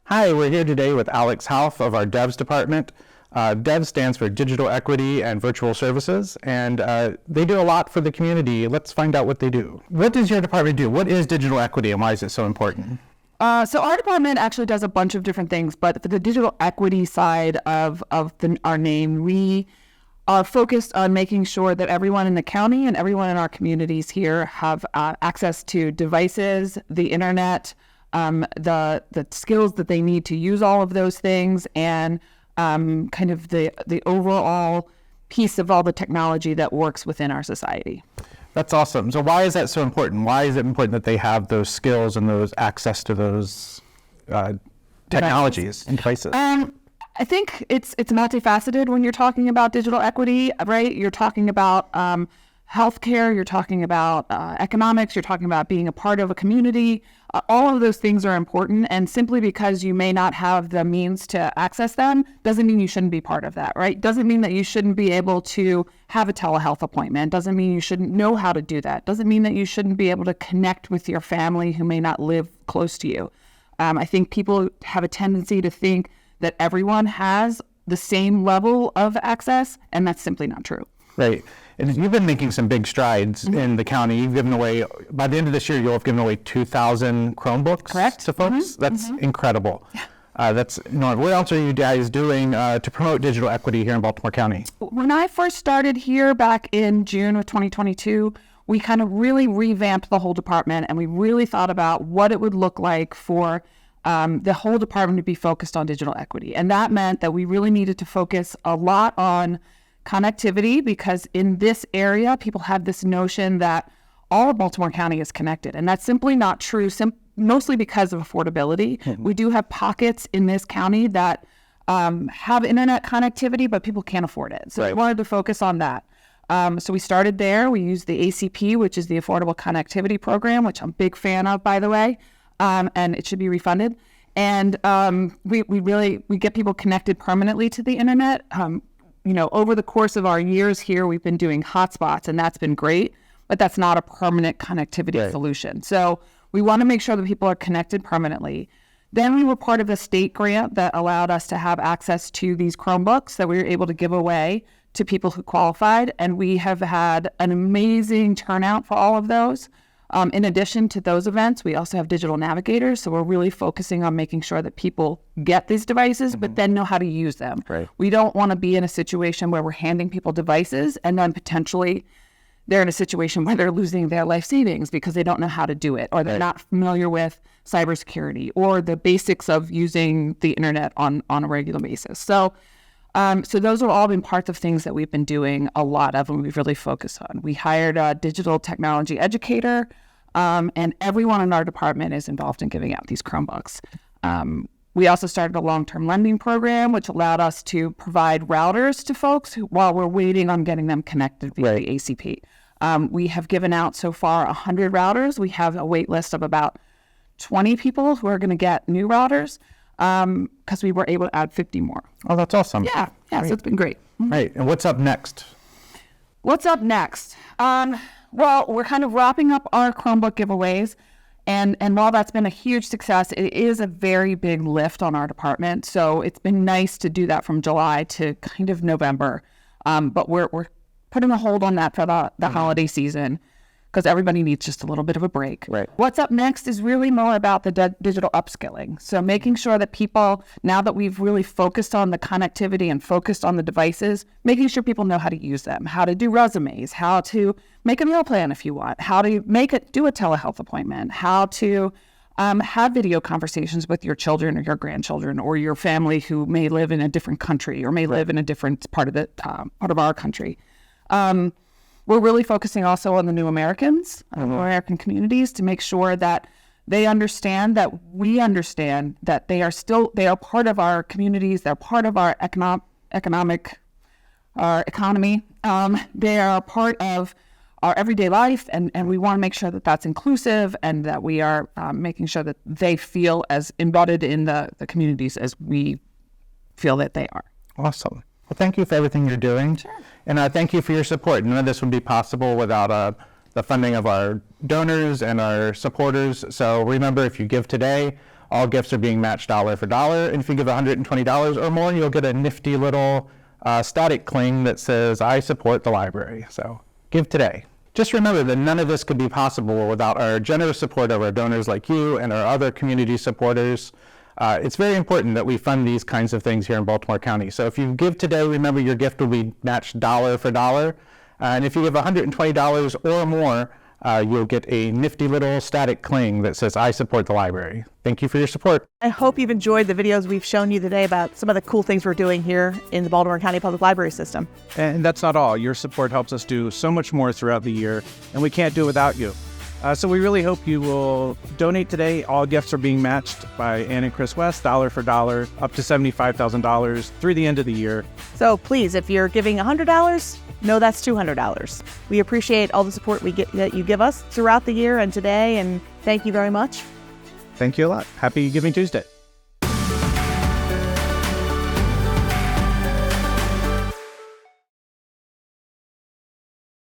Hi, we're here today with Alex Half of our DEVS department. DEVS stands for Digital Equity and Virtual Services, and they do a lot for the community. Let's find out what they do. What does your department do? What is digital equity and why is it so important? So our department actually does a bunch of different things, but for the digital equity side of our name, we are focused on making sure that everyone in the county and everyone in our communities here have access to devices, the internet, the skills that they need to use all of those things, and kind of the overall piece of all the technology that works within our society. That's awesome. So why is that so important? Why is it important that they have those skills and those access to those technologies and devices? I think it's multifaceted when you're talking about digital equity, right? You're talking about healthcare, you're talking about economics, you're talking about being a part of a community. All of those things are important, and simply because you may not have the means to access them doesn't mean you shouldn't be part of that, right? Doesn't mean that you shouldn't be able to have a telehealth appointment. Doesn't mean you shouldn't know how to do that. Doesn't mean that you shouldn't be able to connect with your family who may not live close to you. I think people have a tendency to think that everyone has the same level of access, and that's simply not true. Right. And you've been making some big strides in the county. You've given away, by the end of this year, you'll have given away 2,000 Chromebooks to folks. That's incredible. That's enormous. What else are you guys doing to promote digital equity here in Baltimore County? When I first started here back in June of 2022, we kind of really revamped the whole department, and we really thought about what it would look like for the whole department to be focused on digital equity. And that meant that we really needed to focus a lot on connectivity, because in this area, people have this notion that all of Baltimore County is connected. And that's simply not true, mostly because of affordability. We do have pockets in this county that have internet connectivity, but people can't afford it. So we wanted to focus on that. So we started there. We used the ACP, which is the Affordable Connectivity Program, which I'm a big fan of, by the way. And it should be refunded. And we get people connected permanently to the internet. Over the course of our years here, we've been doing hotspots, and that's been great, but that's not a permanent connectivity solution. So we want to make sure that people are connected permanently. Then we were part of a state grant that allowed us to have access to these Chromebooks that we were able to give away to people who qualified, and we have had an amazing turnout for all of those. In addition to those events, we also have digital navigators, so we're really focusing on making sure that people get these devices, but then know how to use them. We don't want to be in a situation where we're handing people devices and then potentially they're in a situation where they're losing their life savings because they don't know how to do it, or they're not familiar with cybersecurity or the basics of using the internet on a regular basis. So those have all been parts of things that we've been doing a lot of, and we've really focused on. We hired a digital technology educator, and everyone in our department is involved in giving out these Chromebooks. We also started a long-term lending program, which allowed us to provide routers to folks while we're waiting on getting them connected via the ACP. We have given out so far 100 routers. We have a wait list of about 20 people who are going to get new routers, because we were able to add 50 more. Oh, that's awesome. Yeah, so it's been great. Right, and what's up next? What's up next? Well, we're kind of wrapping up our Chromebook giveaways, and while that's been a huge success, it is a very big lift on our department, so it's been nice to do that from July to kind of November, but we're putting a hold on that for the holiday season, because everybody needs just a little bit of a break. What's up next is really more about the digital upskilling. So making sure that people, now that we've really focused on the connectivity and focused on the devices, making sure people know how to use them, how to do resumes, how to make a meal plan if you want, how to do a telehealth appointment, how to have video conversations with your children or your grandchildren or your family who may live in a different country or may live in a different part of our country. We're really focusing also on the new Americans, American communities, to make sure that they understand that we understand that they are part of our communities, they're part of our economy. They are part of our everyday life, and we want to make sure that that's inclusive and that we are making sure that they feel as embedded in the communities as we feel that they are. Awesome. Well, thank you for everything you're doing. Sure. And thank you for your support. None of this would be possible without the funding of our donors and our supporters. So remember, if you give today, all gifts are being matched dollar for dollar. And if you give $120 or more, you'll get a nifty little static cling that says, I support the library. So give today. Just remember that none of this could be possible without our generous support of our donors like you and our other community supporters. It's very important that we fund these kinds of things here in Baltimore County. So if you give today, remember your gift will be matched dollar for dollar. And if you give $120 or more, you'll get a nifty little static cling that says, I support the library. Thank you for your support. I hope you've enjoyed the videos we've shown you today about some of the cool things we're doing here in the Baltimore County Public Library system. And that's not all. Your support helps us do so much more throughout the year, and we can't do it without you. So we really hope you will donate today. All gifts are being matched by Ann and Chris West, dollar for dollar, up to $75,000 through the end of the year. So please, if you're giving $100, know that's $200. We appreciate all the support that you give us throughout the year and today, and thank you very much. Thank you a lot. Happy Giving Tuesday.